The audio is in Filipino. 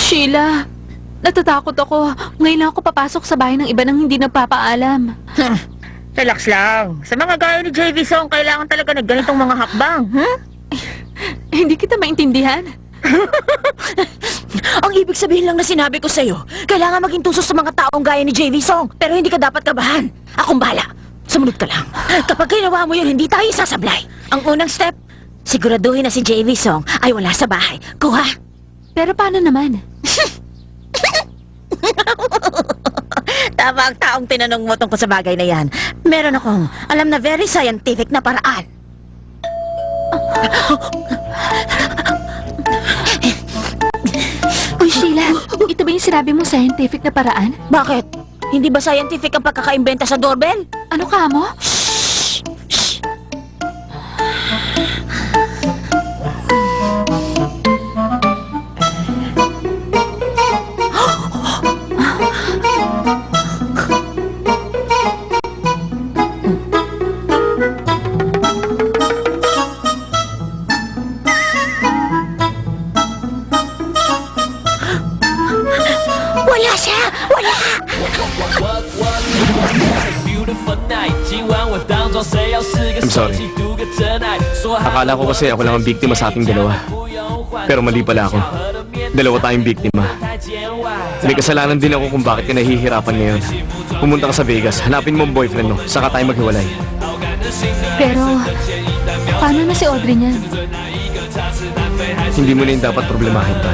Sheila, natatakot ako. Ngayon lang ako papasok sa bahay ng iba nang hindi nagpapaalam. Relax lang. Sa mga gaya ni JV Song, kailangan talaga ng ganitong mga hakbang. Hindi kita maintindihan. Ang ibig sabihin lang na sinabi ko sa'yo, kailangan maging tuso sa mga taong gaya ni JV Song. Pero hindi ka dapat kabahan. Akong bahala. Sumunod ka lang. Kapag ginawa mo yun, hindi tayo sasablay. Ang unang step, siguraduhin na si JV Song ay wala sa bahay. Kuha. Pero paano naman? Tama ang taong tinanong mo tungkol sa bagay na yan. Meron akong alam na very scientific na paraan. Uy, Sheila, ito ba yung sinabi mong scientific na paraan? Bakit? Hindi ba scientific ang pagkakaimbenta sa doorbell? Ano ka mo? Wala siya! Wala! I'm sorry. Akala ko kasi ako lang ang biktima sa ating dalawa. Pero mali pala ako. Dalawa tayong biktima. May kasalanan din ako kung bakit ka nahihirapan ngayon. Pumunta ka sa Vegas, hanapin mo ang boyfriend mo, saka tayo maghiwalay. Pero, paano na si Audrey niyan? Hindi mo na yung dapat problemahin pa.